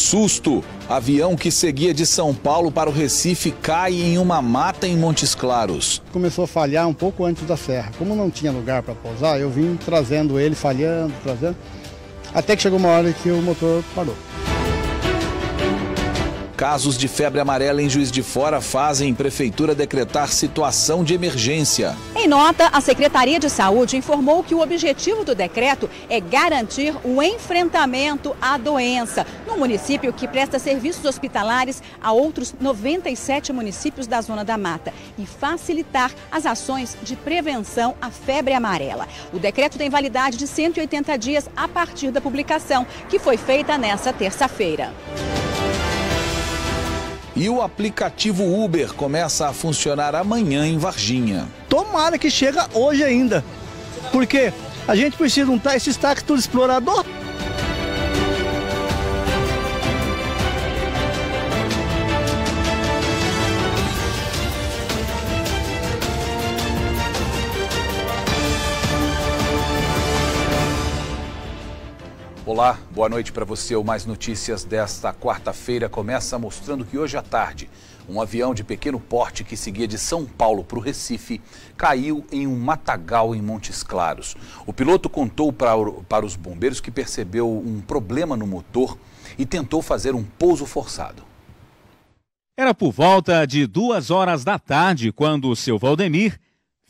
Susto! Avião que seguia de São Paulo para o Recife cai em uma mata em Montes Claros. Começou a falhar um pouco antes da serra. Como não tinha lugar para pousar, eu vim trazendo ele, falhando, até que chegou uma hora que o motor parou. Casos de febre amarela em Juiz de Fora fazem prefeitura decretar situação de emergência. Em nota, a Secretaria de Saúde informou que o objetivo do decreto é garantir o enfrentamento à doença no município que presta serviços hospitalares a outros 97 municípios da Zona da Mata e facilitar as ações de prevenção à febre amarela. O decreto tem validade de 180 dias a partir da publicação, que foi feita nesta terça-feira. E o aplicativo Uber começa a funcionar amanhã em Varginha. Tomara que chega hoje ainda, porque a gente precisa juntar esses táxis tudo explorador. Olá, boa noite para você. O Mais Notícias desta quarta-feira começa mostrando que hoje à tarde um avião de pequeno porte que seguia de São Paulo para o Recife caiu em um matagal em Montes Claros. O piloto contou para os bombeiros que percebeu um problema no motor e tentou fazer um pouso forçado. Era por volta de 2 horas da tarde quando o seu Valdemir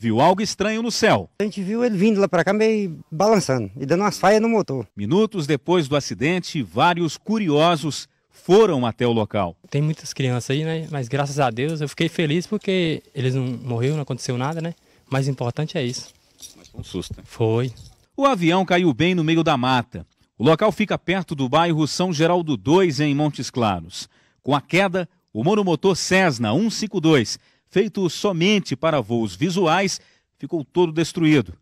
viu algo estranho no céu. A gente viu ele vindo lá para cá meio balançando e dando umas falhas no motor. Minutos depois do acidente, vários curiosos foram até o local. Tem muitas crianças aí, né? Mas graças a Deus eu fiquei feliz porque eles não morreram, não aconteceu nada, né? O mais importante é isso. Mas foi um susto, né? Foi. O avião caiu bem no meio da mata. O local fica perto do bairro São Geraldo 2, em Montes Claros. Com a queda, o monomotor Cessna 152, feito somente para voos visuais, ficou todo destruído.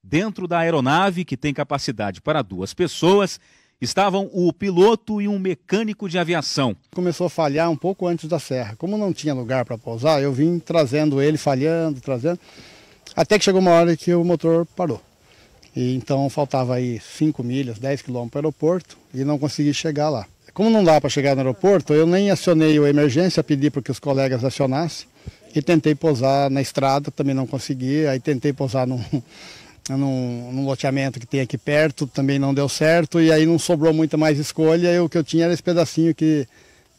Dentro da aeronave, que tem capacidade para 2 pessoas, estavam o piloto e um mecânico de aviação. Começou a falhar um pouco antes da serra. Como não tinha lugar para pousar, eu vim trazendo ele, falhando, até que chegou uma hora que o motor parou. E então faltava aí 5 milhas, 10 quilômetros para o aeroporto e não consegui chegar lá. Como não dá para chegar no aeroporto, eu nem acionei a emergência, pedi para que os colegas acionassem. E tentei pousar na estrada, também não consegui. Aí tentei pousar num loteamento que tem aqui perto, também não deu certo. E aí não sobrou muita mais escolha. E o que eu tinha era esse pedacinho aqui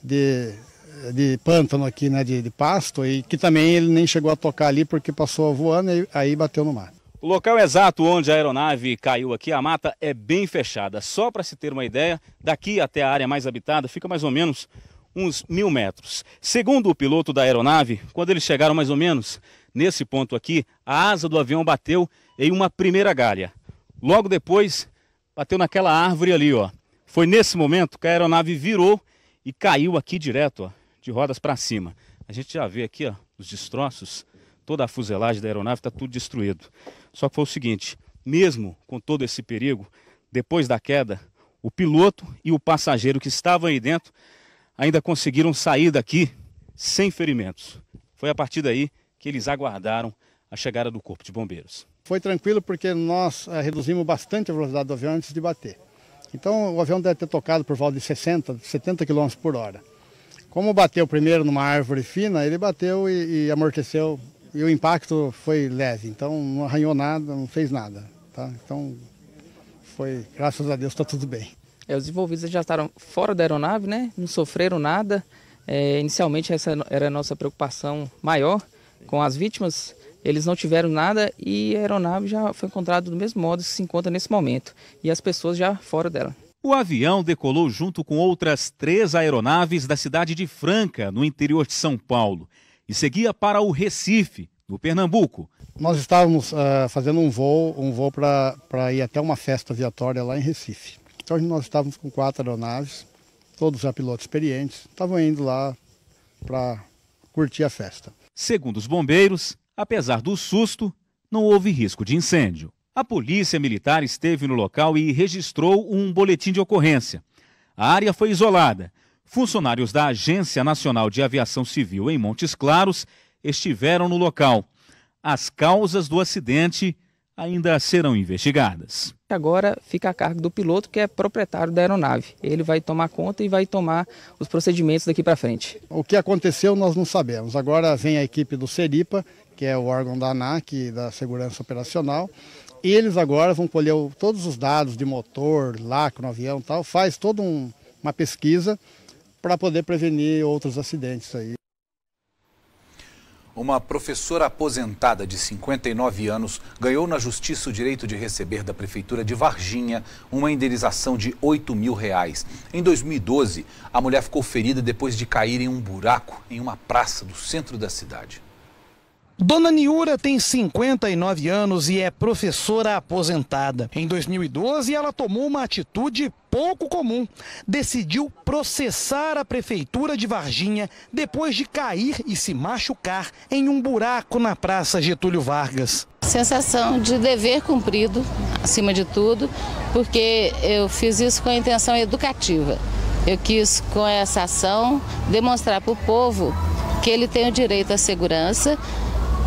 de pântano aqui, né, de pasto. E que também ele nem chegou a tocar ali porque passou voando e aí bateu no mar. O local exato onde a aeronave caiu aqui, a mata, é bem fechada. Só para se ter uma ideia, daqui até a área mais habitada fica mais ou menos uns 1.000 metros. Segundo o piloto da aeronave, quando eles chegaram mais ou menos nesse ponto aqui, a asa do avião bateu em uma primeira galha. Logo depois, bateu naquela árvore ali, ó. Foi nesse momento que a aeronave virou e caiu aqui direto, ó, de rodas para cima. A gente já vê aqui, ó, os destroços, toda a fuselagem da aeronave está tudo destruído. Só que foi o seguinte, mesmo com todo esse perigo, depois da queda, o piloto e o passageiro que estavam aí dentro ainda conseguiram sair daqui sem ferimentos. Foi a partir daí que eles aguardaram a chegada do Corpo de Bombeiros. Foi tranquilo porque nós reduzimos bastante a velocidade do avião antes de bater. Então o avião deve ter tocado por volta de 60, 70 km por hora. Como bateu primeiro numa árvore fina, ele bateu e amorteceu. E o impacto foi leve, então não arranhou nada, não fez nada. Tá? Então foi, graças a Deus, está tudo bem. Os envolvidos já estaram fora da aeronave, né? Não sofreram nada. Inicialmente essa era a nossa preocupação maior. Com as vítimas, eles não tiveram nada e a aeronave já foi encontrada do mesmo modo que se encontra nesse momento. E as pessoas já fora dela. O avião decolou junto com outras 3 aeronaves da cidade de Franca, no interior de São Paulo, e seguia para o Recife, no Pernambuco. Nós estávamos fazendo um voo para ir até uma festa aviatória lá em Recife. Então nós estávamos com 4 aeronaves, todos já pilotos experientes, estavam indo lá para curtir a festa. Segundo os bombeiros, apesar do susto, não houve risco de incêndio. A polícia militar esteve no local e registrou um boletim de ocorrência. A área foi isolada. Funcionários da Agência Nacional de Aviação Civil em Montes Claros estiveram no local. As causas do acidente ainda serão investigadas. Agora fica a cargo do piloto, que é proprietário da aeronave. Ele vai tomar conta e vai tomar os procedimentos daqui para frente. O que aconteceu nós não sabemos. Agora vem a equipe do Seripa, que é o órgão da ANAC, da Segurança Operacional, e eles agora vão colher todos os dados de motor, lacre no avião e tal, faz toda uma pesquisa para poder prevenir outros acidentes aí. Uma professora aposentada de 59 anos ganhou na justiça o direito de receber da Prefeitura de Varginha uma indenização de R$8 mil. Em 2012, a mulher ficou ferida depois de cair em um buraco em uma praça do centro da cidade. Dona Niura tem 59 anos e é professora aposentada. Em 2012, ela tomou uma atitude pouco comum. Decidiu processar a Prefeitura de Varginha depois de cair e se machucar em um buraco na Praça Getúlio Vargas. Sensação de dever cumprido, acima de tudo, porque eu fiz isso com a intenção educativa. Eu quis, com essa ação, demonstrar para o povo que ele tem o direito à segurança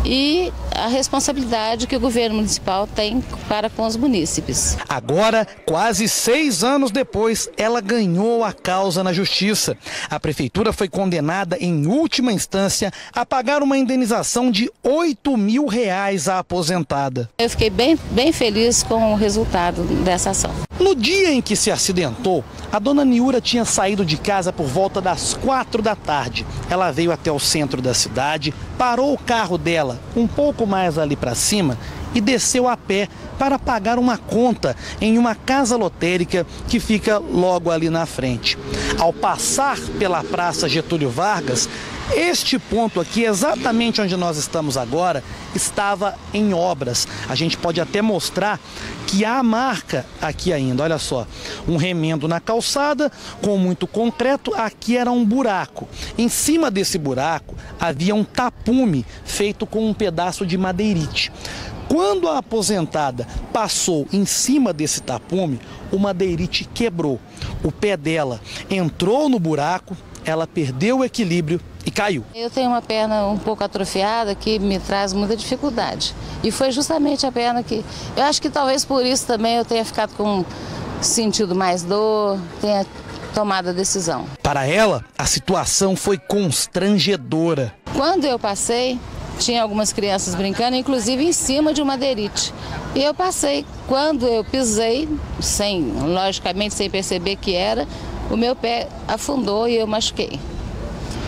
e a responsabilidade que o governo municipal tem para com os munícipes. Agora, quase 6 anos depois, ela ganhou a causa na justiça. A prefeitura foi condenada em última instância a pagar uma indenização de R$8 mil à aposentada. Eu fiquei bem feliz com o resultado dessa ação. No dia em que se acidentou, a dona Niura tinha saído de casa por volta das 4 da tarde. Ela veio até o centro da cidade, parou o carro dela um pouco mais ali para cima e desceu a pé para pagar uma conta em uma casa lotérica que fica logo ali na frente. Ao passar pela Praça Getúlio Vargas, este ponto aqui, exatamente onde nós estamos agora, estava em obras. A gente pode até mostrar que há marca aqui ainda, olha só, um remendo na calçada com muito concreto, aqui era um buraco. Em cima desse buraco havia um tapume feito com um pedaço de madeirite. Quando a aposentada passou em cima desse tapume, o madeirite quebrou. O pé dela entrou no buraco, ela perdeu o equilíbrio e caiu. Eu tenho uma perna um pouco atrofiada que me traz muita dificuldade. E foi justamente a perna que... Eu acho que talvez por isso também eu tenha ficado com sentido mais dor, tenha tomado a decisão. Para ela, a situação foi constrangedora. Quando eu passei, tinha algumas crianças brincando, inclusive em cima de uma madeirite. E eu passei. Quando eu pisei, logicamente sem perceber que era, o meu pé afundou e eu machuquei.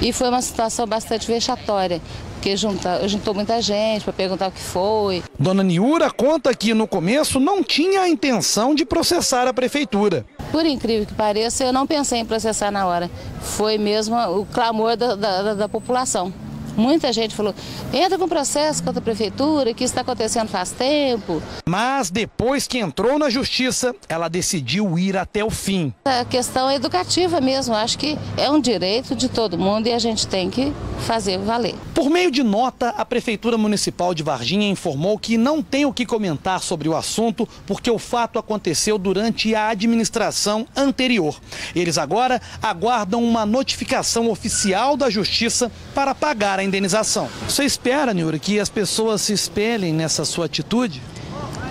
E foi uma situação bastante vexatória, porque juntou muita gente para perguntar o que foi. Dona Niura conta que no começo não tinha a intenção de processar a prefeitura. Por incrível que pareça, eu não pensei em processar na hora. Foi mesmo o clamor da população. Muita gente falou, entra com processo contra a prefeitura, que isso está acontecendo faz tempo. Mas depois que entrou na justiça, ela decidiu ir até o fim. A questão é educativa mesmo, acho que é um direito de todo mundo e a gente tem que fazer valer. Por meio de nota, a Prefeitura Municipal de Varginha informou que não tem o que comentar sobre o assunto, porque o fato aconteceu durante a administração anterior. Eles agora aguardam uma notificação oficial da Justiça para pagar a indenização. Você espera, Niura, que as pessoas se espelhem nessa sua atitude?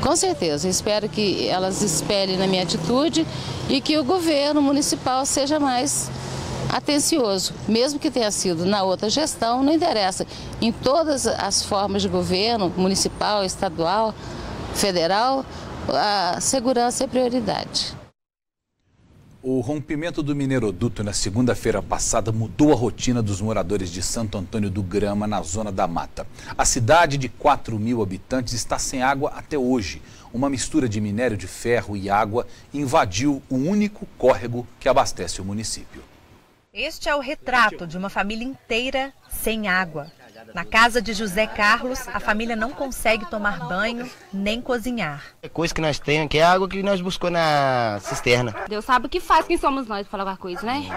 Com certeza, espero que elas espelhem na minha atitude e que o governo municipal seja mais atencioso, mesmo que tenha sido na outra gestão, não interessa. Em todas as formas de governo, municipal, estadual, federal, a segurança é prioridade. O rompimento do Mineiroduto na segunda-feira passada mudou a rotina dos moradores de Santo Antônio do Grama, na Zona da Mata. A cidade de 4.000 habitantes está sem água até hoje. Uma mistura de minério de ferro e água invadiu o único córrego que abastece o município. Este é o retrato de uma família inteira sem água. Na casa de José Carlos, a família não consegue tomar banho nem cozinhar. A coisa que nós temos aqui é a água que nós buscamos na cisterna. Deus sabe o que faz, quem somos nós para falar alguma coisa, né?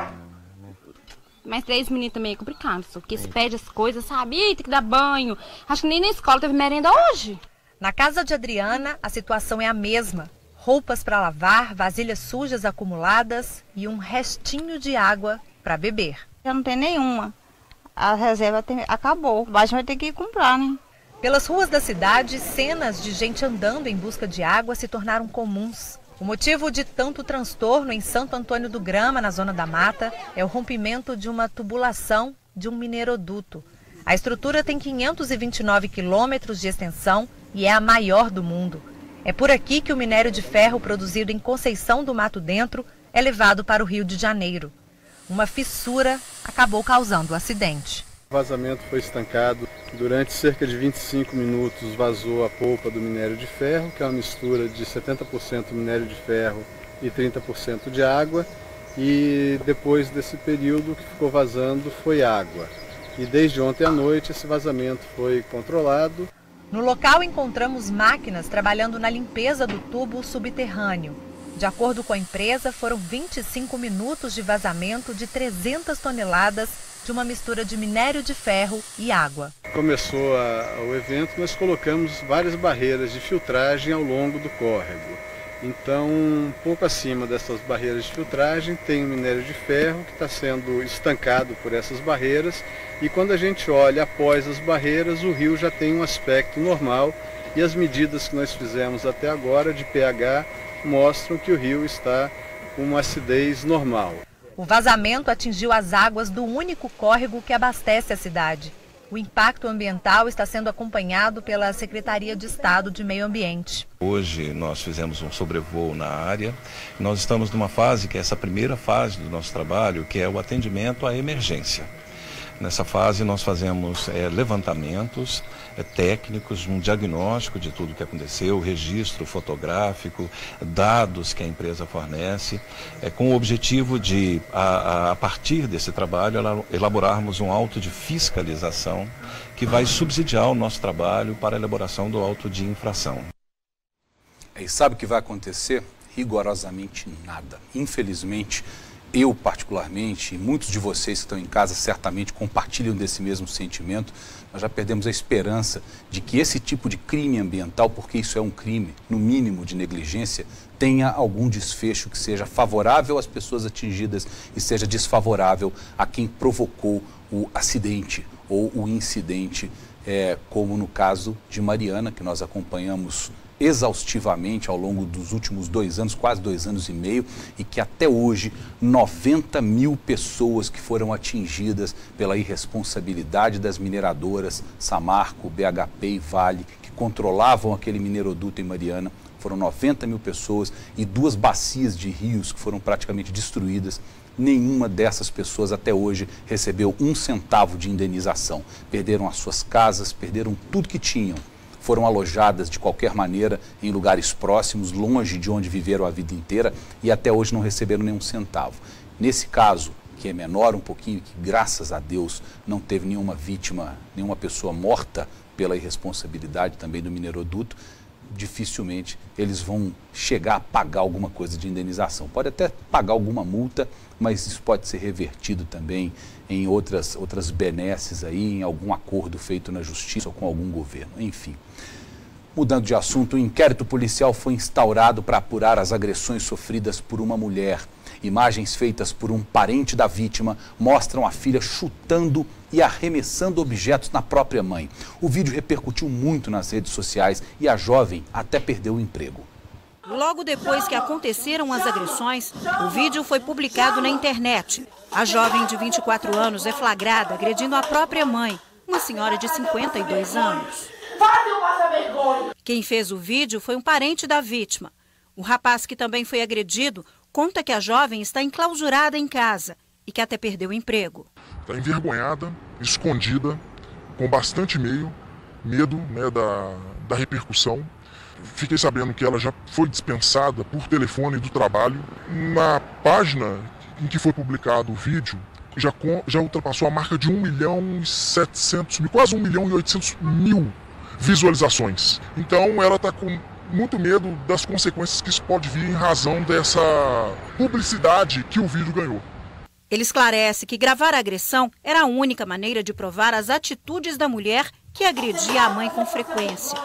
Mas 3 meninos também é complicado, porque se pede as coisas, sabe? Ih, tem que dar banho. Acho que nem na escola teve merenda hoje. Na casa de Adriana, a situação é a mesma. Roupas para lavar, vasilhas sujas acumuladas e um restinho de água para beber. Já não tem nenhuma. A reserva acabou. Mas vai ter que ir comprar, né? Pelas ruas da cidade, cenas de gente andando em busca de água se tornaram comuns. O motivo de tanto transtorno em Santo Antônio do Grama, na Zona da Mata, é o rompimento de uma tubulação de um mineroduto. A estrutura tem 529 quilômetros de extensão e é a maior do mundo. É por aqui que o minério de ferro produzido em Conceição do Mato Dentro é levado para o Rio de Janeiro. Uma fissura acabou causando o acidente. O vazamento foi estancado. Durante cerca de 25 minutos vazou a polpa do minério de ferro, que é uma mistura de 70% minério de ferro e 30% de água. E depois desse período o que ficou vazando foi água. E desde ontem à noite esse vazamento foi controlado. No local encontramos máquinas trabalhando na limpeza do tubo subterrâneo. De acordo com a empresa, foram 25 minutos de vazamento de 300 toneladas de uma mistura de minério de ferro e água. Começou o evento, nós colocamos várias barreiras de filtragem ao longo do córrego. Então, um pouco acima dessas barreiras de filtragem tem o minério de ferro que está sendo estancado por essas barreiras. E quando a gente olha após as barreiras, o rio já tem um aspecto normal e as medidas que nós fizemos até agora de pH mostram que o rio está com uma acidez normal. O vazamento atingiu as águas do único córrego que abastece a cidade. O impacto ambiental está sendo acompanhado pela Secretaria de Estado de Meio Ambiente. Hoje nós fizemos um sobrevoo na área. Nós estamos numa fase que é essa primeira fase do nosso trabalho, que é o atendimento à emergência. Nessa fase nós fazemos levantamentos técnicos, um diagnóstico de tudo que aconteceu, registro fotográfico, dados que a empresa fornece, com o objetivo de, a partir desse trabalho, elaborarmos um auto de fiscalização que vai subsidiar o nosso trabalho para a elaboração do auto de infração. E sabe o que vai acontecer? Rigorosamente nada. Infelizmente, eu particularmente, e muitos de vocês que estão em casa certamente compartilham desse mesmo sentimento, nós já perdemos a esperança de que esse tipo de crime ambiental, porque isso é um crime, no mínimo de negligência, tenha algum desfecho que seja favorável às pessoas atingidas e seja desfavorável a quem provocou o acidente ou o incidente, como no caso de Mariana, que nós acompanhamos exaustivamente ao longo dos últimos 2 anos, quase 2 anos e meio, e que até hoje 90 mil pessoas que foram atingidas pela irresponsabilidade das mineradoras Samarco, BHP e Vale, que controlavam aquele mineroduto em Mariana. Foram 90 mil pessoas e 2 bacias de rios que foram praticamente destruídas. Nenhuma dessas pessoas até hoje recebeu 1 centavo de indenização. Perderam as suas casas, perderam tudo que tinham. Foram alojadas de qualquer maneira em lugares próximos, longe de onde viveram a vida inteira e até hoje não receberam nenhum centavo. Nesse caso, que é menor um pouquinho, que graças a Deus não teve nenhuma vítima, nenhuma pessoa morta pela irresponsabilidade também do mineroduto, dificilmente eles vão chegar a pagar alguma coisa de indenização. Pode até pagar alguma multa, mas isso pode ser revertido também em outras benesses aí, em algum acordo feito na justiça ou com algum governo, enfim. Mudando de assunto, o inquérito policial foi instaurado para apurar as agressões sofridas por uma mulher. Imagens feitas por um parente da vítima mostram a filha chutando e arremessando objetos na própria mãe. O vídeo repercutiu muito nas redes sociais e a jovem até perdeu o emprego. Logo depois que aconteceram as agressões, o vídeo foi publicado na internet. A jovem de 24 anos é flagrada agredindo a própria mãe, uma senhora de 52 anos. Quem fez o vídeo foi um parente da vítima. O rapaz, que também foi agredido, conta que a jovem está enclausurada em casa e que até perdeu o emprego. Está envergonhada, escondida, com bastante medo, né, da repercussão. Fiquei sabendo que ela já foi dispensada por telefone do trabalho. Na página em que foi publicado o vídeo, já ultrapassou a marca de 1.700.000, quase 1.800.000 visualizações. Então ela está com muito medo das consequências que isso pode vir em razão dessa publicidade que o vídeo ganhou. Ele esclarece que gravar a agressão era a única maneira de provar as atitudes da mulher que agredia a mãe com frequência.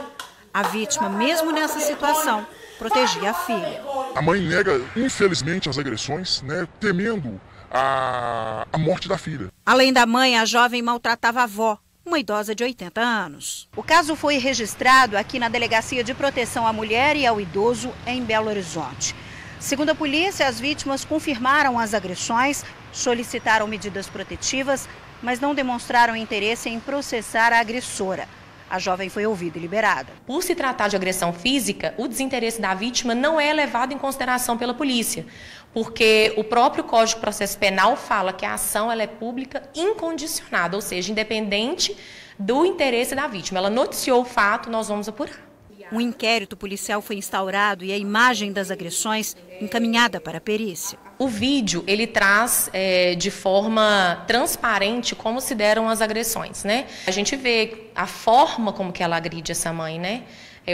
A vítima, mesmo nessa situação, protegia a filha. A mãe nega, infelizmente, as agressões, né, temendo a morte da filha. Além da mãe, a jovem maltratava a avó, uma idosa de 80 anos. O caso foi registrado aqui na Delegacia de Proteção à Mulher e ao Idoso, em Belo Horizonte. Segundo a polícia, as vítimas confirmaram as agressões, solicitaram medidas protetivas, mas não demonstraram interesse em processar a agressora. A jovem foi ouvida e liberada. Por se tratar de agressão física, o desinteresse da vítima não é levado em consideração pela polícia, porque o próprio Código de Processo Penal fala que a ação ela é pública incondicionada, ou seja, independente do interesse da vítima. Ela noticiou o fato, nós vamos apurar. Um inquérito policial foi instaurado e a imagem das agressões encaminhada para a perícia. O vídeo, ele traz de forma transparente como se deram as agressões, né? A gente vê a forma como que ela agride essa mãe, né?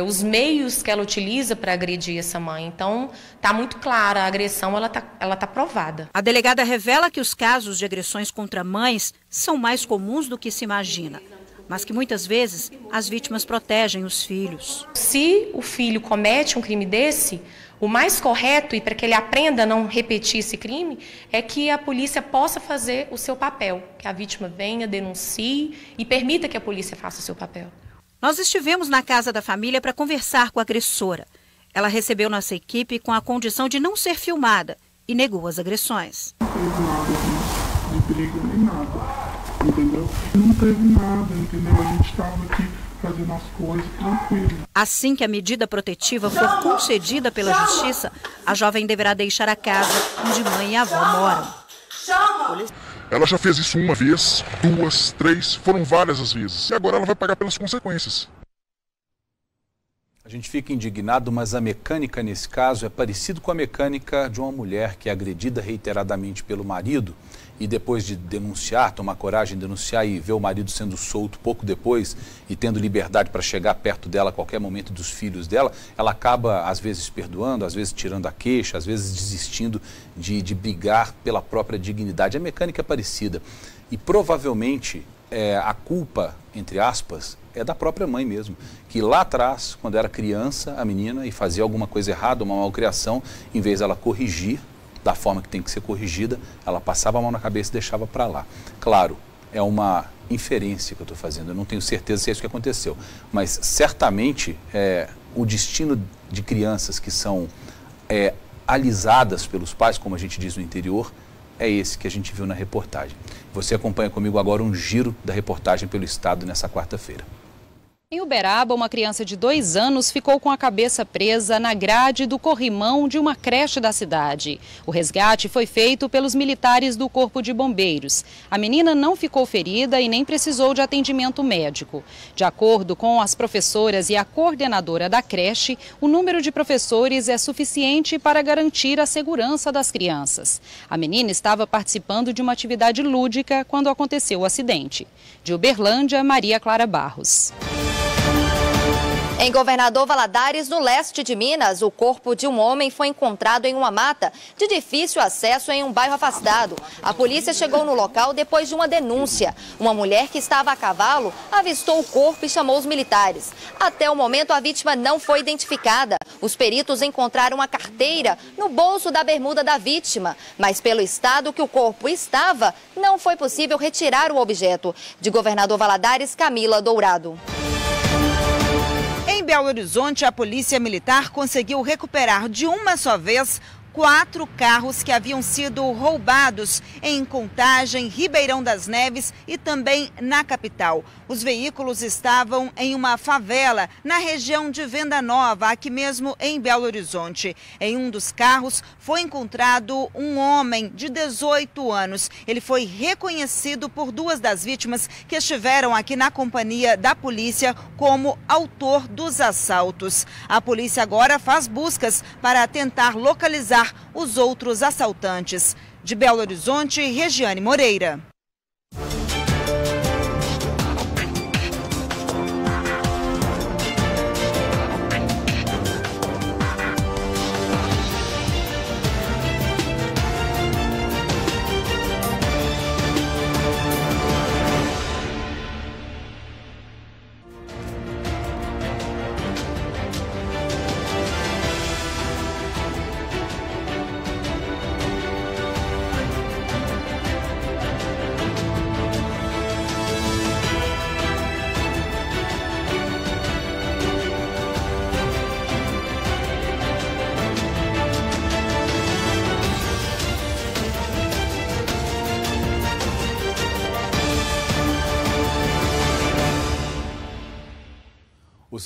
Os meios que ela utiliza para agredir essa mãe. Então, está muito clara, a agressão ela tá provada. A delegada revela que os casos de agressões contra mães são mais comuns do que se imagina, mas que muitas vezes as vítimas protegem os filhos. Se o filho comete um crime desse, o mais correto, e para que ele aprenda a não repetir esse crime, é que a polícia possa fazer o seu papel, que a vítima venha, denuncie e permita que a polícia faça o seu papel. Nós estivemos na casa da família para conversar com a agressora. Ela recebeu nossa equipe com a condição de não ser filmada e negou as agressões. Não teve nada de perigo nem nada. Entendeu? Não teve nada, entendeu? A gente estava aqui fazendo as coisas tranquilo. Assim que a medida protetiva for concedida pela Justiça, a jovem deverá deixar a casa onde mãe e avó moram. Ela já fez isso uma vez, 2, 3, foram várias as vezes. E agora ela vai pagar pelas consequências. A gente fica indignado, mas a mecânica nesse caso é parecido com a mecânica de uma mulher que é agredida reiteradamente pelo marido e depois de denunciar, tomar coragem de denunciar e ver o marido sendo solto pouco depois e tendo liberdade para chegar perto dela a qualquer momento dos filhos dela, ela acaba às vezes perdoando, às vezes tirando a queixa, às vezes desistindo de brigar pela própria dignidade. A mecânica é parecida e provavelmente a culpa, entre aspas, é da própria mãe mesmo, que lá atrás, quando era criança, a menina, e fazia alguma coisa errada, uma malcriação, em vez dela corrigir da forma que tem que ser corrigida, ela passava a mão na cabeça e deixava para lá. Claro, é uma inferência que eu estou fazendo, eu não tenho certeza se é isso que aconteceu, mas certamente o destino de crianças que são alisadas pelos pais, como a gente diz no interior, é esse que a gente viu na reportagem. Você acompanha comigo agora um giro da reportagem pelo estado nessa quarta-feira. Em Uberaba, uma criança de 2 anos ficou com a cabeça presa na grade do corrimão de uma creche da cidade. O resgate foi feito pelos militares do Corpo de Bombeiros. A menina não ficou ferida e nem precisou de atendimento médico. De acordo com as professoras e a coordenadora da creche, o número de professores é suficiente para garantir a segurança das crianças. A menina estava participando de uma atividade lúdica quando aconteceu o acidente. De Uberlândia, Maria Clara Barros. Em Governador Valadares, no leste de Minas, o corpo de um homem foi encontrado em uma mata de difícil acesso em um bairro afastado. A polícia chegou no local depois de uma denúncia. Uma mulher que estava a cavalo avistou o corpo e chamou os militares. Até o momento, a vítima não foi identificada. Os peritos encontraram a carteira no bolso da bermuda da vítima, mas pelo estado que o corpo estava, não foi possível retirar o objeto. De Governador Valadares, Camila Dourado. Em Belo Horizonte, a Polícia Militar conseguiu recuperar de uma só vez 4 carros que haviam sido roubados em Contagem, Ribeirão das Neves e também na capital. Os veículos estavam em uma favela na região de Venda Nova, aqui mesmo em Belo Horizonte. Em um dos carros foi encontrado um homem de 18 anos. Ele foi reconhecido por 2 das vítimas que estiveram aqui na companhia da polícia como autor dos assaltos. A polícia agora faz buscas para tentar localizar os outros assaltantes. De Belo Horizonte, Regiane Moreira.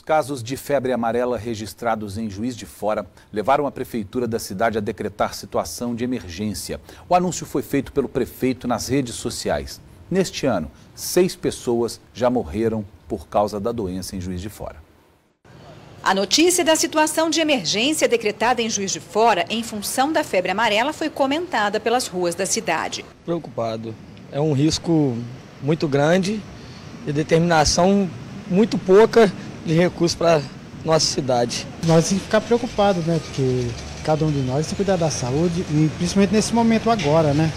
Casos de febre amarela registrados em Juiz de Fora levaram a prefeitura da cidade a decretar situação de emergência. O anúncio foi feito pelo prefeito nas redes sociais. Neste ano, 6 pessoas já morreram por causa da doença em Juiz de Fora. A notícia da situação de emergência decretada em Juiz de Fora em função da febre amarela foi comentada pelas ruas da cidade. Preocupado. É um risco muito grande e determinação muito pouca de recursos para nossa cidade. Nós temos que ficar preocupados, né? Porque cada um de nós tem que cuidar da saúde, e principalmente nesse momento agora, né?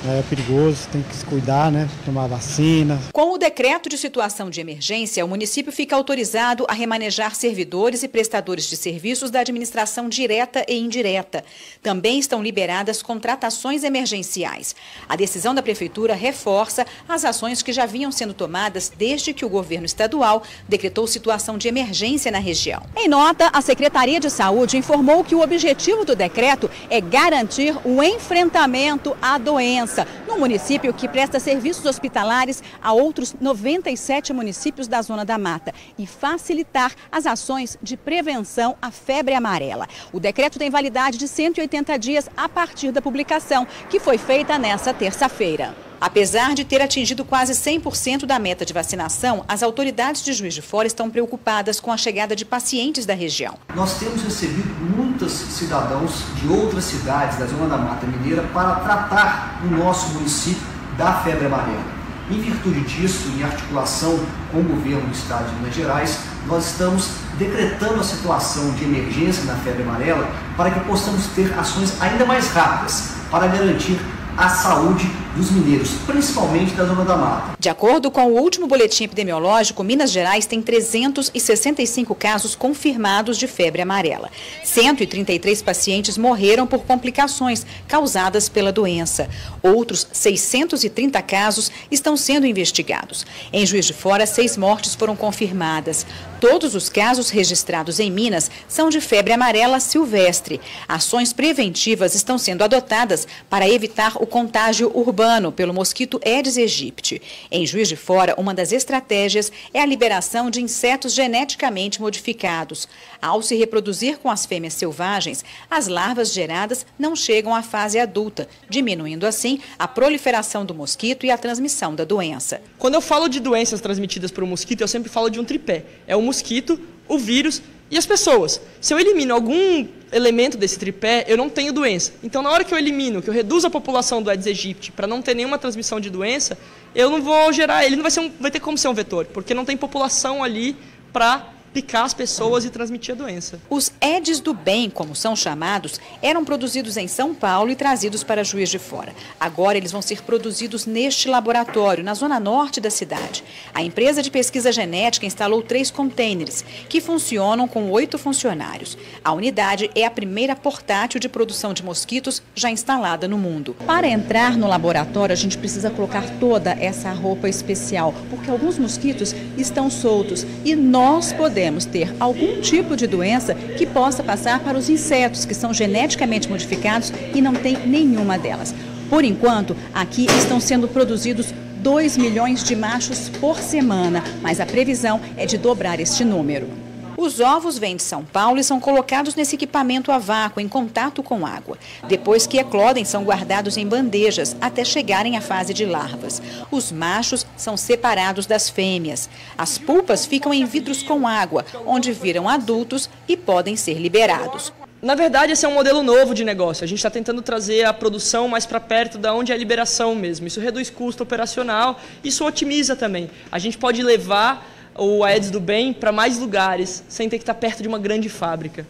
É perigoso, tem que se cuidar, né? Tomar vacina. Com o decreto de situação de emergência, o município fica autorizado a remanejar servidores e prestadores de serviços da administração direta e indireta. Também estão liberadas contratações emergenciais. A decisão da prefeitura reforça as ações que já vinham sendo tomadas desde que o governo estadual decretou situação de emergência na região. Em nota, a Secretaria de Saúde informou que o objetivo do decreto é garantir o enfrentamento à doença no município que presta serviços hospitalares a outros 97 municípios da Zona da Mata e facilitar as ações de prevenção à febre amarela. O decreto tem validade de 180 dias a partir da publicação, que foi feita nesta terça-feira. Apesar de ter atingido quase 100% da meta de vacinação, as autoridades de Juiz de Fora estão preocupadas com a chegada de pacientes da região. Nós temos recebido muitos cidadãos de outras cidades da Zona da Mata Mineira para tratar no nosso município da febre amarela. Em virtude disso, em articulação com o governo do estado de Minas Gerais, nós estamos decretando a situação de emergência na febre amarela para que possamos ter ações ainda mais rápidas para garantir a saúde dos mineiros, principalmente da Zona da Mata. De acordo com o último boletim epidemiológico, Minas Gerais tem 365 casos confirmados de febre amarela. 133 pacientes morreram por complicações causadas pela doença. Outros 630 casos estão sendo investigados. Em Juiz de Fora, 6 mortes foram confirmadas. Todos os casos registrados em Minas são de febre amarela silvestre. Ações preventivas estão sendo adotadas para evitar o contágio urbano pelo mosquito Aedes aegypti. Em Juiz de Fora, uma das estratégias é a liberação de insetos geneticamente modificados. Ao se reproduzir com as fêmeas selvagens, as larvas geradas não chegam à fase adulta, diminuindo assim a proliferação do mosquito e a transmissão da doença. Quando eu falo de doenças transmitidas por um mosquito, eu sempre falo de um tripé. É o mosquito, o vírus e as pessoas. Se eu elimino algum elemento desse tripé, eu não tenho doença. Então, na hora que eu elimino, que eu reduzo a população do Aedes aegypti para não ter nenhuma transmissão de doença, eu não vou gerar, ele não vai ter como ser um vetor, porque não tem população ali para picar as pessoas e transmitir a doença. Os Aedes do bem, como são chamados, eram produzidos em São Paulo e trazidos para Juiz de Fora. Agora eles vão ser produzidos neste laboratório, na zona norte da cidade. A empresa de pesquisa genética instalou 3 containers, que funcionam com 8 funcionários. A unidade é a primeira portátil de produção de mosquitos já instalada no mundo. Para entrar no laboratório, a gente precisa colocar toda essa roupa especial, porque alguns mosquitos estão soltos e nós podemos ter algum tipo de doença que possa passar para os insetos, que são geneticamente modificados e não tem nenhuma delas. Por enquanto, aqui estão sendo produzidos 2 milhões de machos por semana, mas a previsão é de dobrar este número. Os ovos vêm de São Paulo e são colocados nesse equipamento a vácuo, em contato com água. Depois que eclodem, são guardados em bandejas até chegarem à fase de larvas. Os machos são separados das fêmeas. As pulpas ficam em vidros com água, onde viram adultos e podem ser liberados. Na verdade, esse é um modelo novo de negócio. A gente está tentando trazer a produção mais para perto da onde é a liberação mesmo. Isso reduz custo operacional, isso otimiza também. A gente pode levar o Aedes do bem para mais lugares, sem ter que estar perto de uma grande fábrica.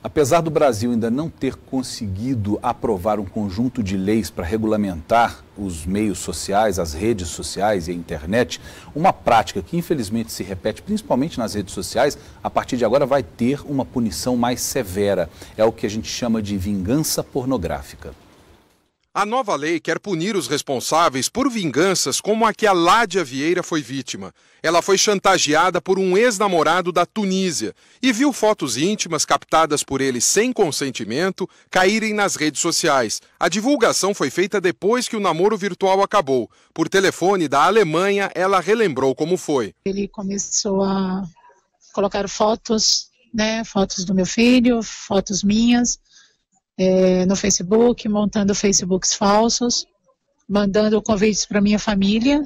Apesar do Brasil ainda não ter conseguido aprovar um conjunto de leis para regulamentar os meios sociais, as redes sociais e a internet, uma prática que infelizmente se repete principalmente nas redes sociais, a partir de agora vai ter uma punição mais severa. É o que a gente chama de vingança pornográfica. A nova lei quer punir os responsáveis por vinganças como a que a Ládia Vieira foi vítima. Ela foi chantageada por um ex-namorado da Tunísia e viu fotos íntimas captadas por ele sem consentimento caírem nas redes sociais. A divulgação foi feita depois que o namoro virtual acabou. Por telefone da Alemanha, ela relembrou como foi. Ele começou a colocar fotos, fotos do meu filho, fotos minhas, no Facebook, montando Facebooks falsos, mandando convites para minha família,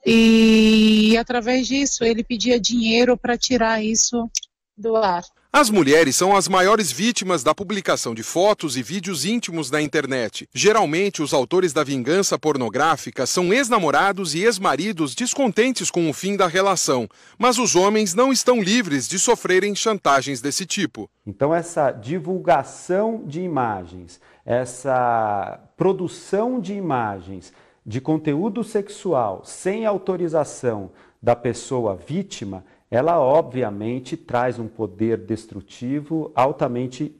e através disso ele pedia dinheiro para tirar isso do ar. As mulheres são as maiores vítimas da publicação de fotos e vídeos íntimos na internet. Geralmente, os autores da vingança pornográfica são ex-namorados e ex-maridos descontentes com o fim da relação. Mas os homens não estão livres de sofrerem chantagens desse tipo. Então, essa divulgação de imagens, essa produção de imagens de conteúdo sexual sem autorização da pessoa vítima, ela obviamente traz um poder destrutivo altamente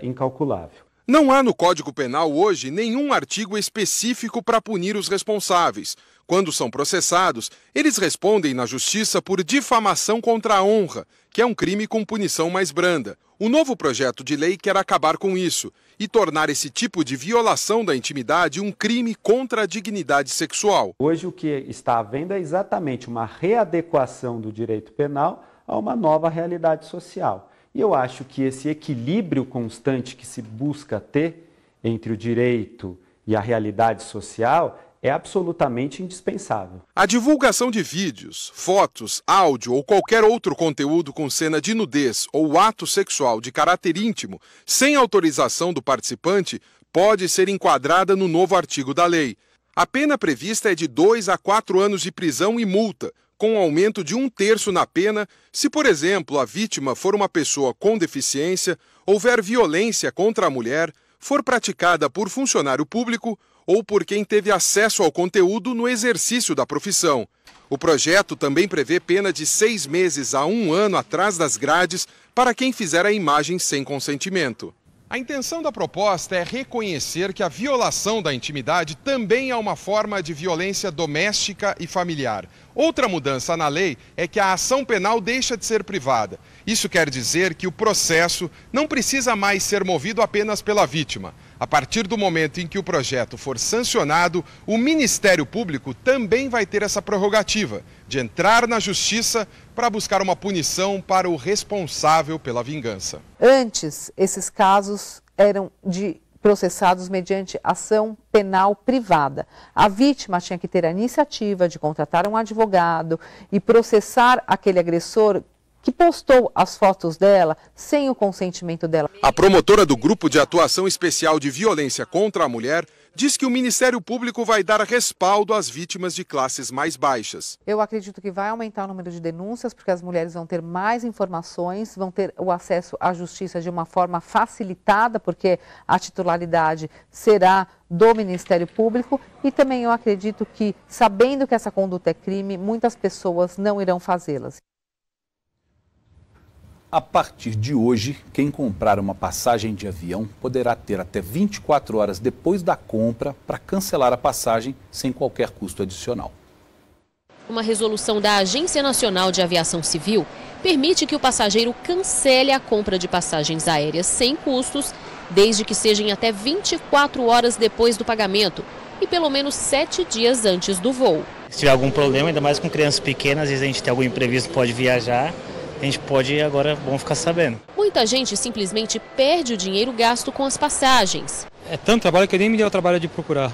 incalculável. Não há no Código Penal hoje nenhum artigo específico para punir os responsáveis. Quando são processados, eles respondem na justiça por difamação contra a honra, que é um crime com punição mais branda. O novo projeto de lei quer acabar com isso e tornar esse tipo de violação da intimidade um crime contra a dignidade sexual. Hoje o que está havendo é exatamente uma readequação do direito penal a uma nova realidade social. E eu acho que esse equilíbrio constante que se busca ter entre o direito e a realidade social é absolutamente indispensável. A divulgação de vídeos, fotos, áudio ou qualquer outro conteúdo com cena de nudez ou ato sexual de caráter íntimo, sem autorização do participante, pode ser enquadrada no novo artigo da lei. A pena prevista é de 2 a 4 anos de prisão e multa, com aumento de 1/3 na pena se, por exemplo, a vítima for uma pessoa com deficiência, houver violência contra a mulher, for praticada por funcionário público ou por quem teve acesso ao conteúdo no exercício da profissão. O projeto também prevê pena de 6 meses a 1 ano atrás das grades para quem fizer a imagem sem consentimento. A intenção da proposta é reconhecer que a violação da intimidade também é uma forma de violência doméstica e familiar. Outra mudança na lei é que a ação penal deixa de ser privada. Isso quer dizer que o processo não precisa mais ser movido apenas pela vítima. A partir do momento em que o projeto for sancionado, o Ministério Público também vai ter essa prerrogativa de entrar na justiça para buscar uma punição para o responsável pela vingança. Antes, esses casos eram processados mediante ação penal privada. A vítima tinha que ter a iniciativa de contratar um advogado e processar aquele agressor que postou as fotos dela sem o consentimento dela. A promotora do Grupo de Atuação Especial de Violência contra a Mulher diz que o Ministério Público vai dar respaldo às vítimas de classes mais baixas. Eu acredito que vai aumentar o número de denúncias, porque as mulheres vão ter mais informações, vão ter o acesso à justiça de uma forma facilitada, porque a titularidade será do Ministério Público, e também eu acredito que, sabendo que essa conduta é crime, muitas pessoas não irão fazê-las. A partir de hoje, quem comprar uma passagem de avião poderá ter até 24 horas depois da compra para cancelar a passagem sem qualquer custo adicional. Uma resolução da Agência Nacional de Aviação Civil permite que o passageiro cancele a compra de passagens aéreas sem custos, desde que sejam até 24 horas depois do pagamento e pelo menos 7 dias antes do voo. Se tiver algum problema, ainda mais com crianças pequenas, às vezes a gente tem algum imprevisto, pode viajar. A gente pode agora, bom ficar sabendo. Muita gente simplesmente perde o dinheiro gasto com as passagens. É tanto trabalho que eu nem me dei o trabalho de procurar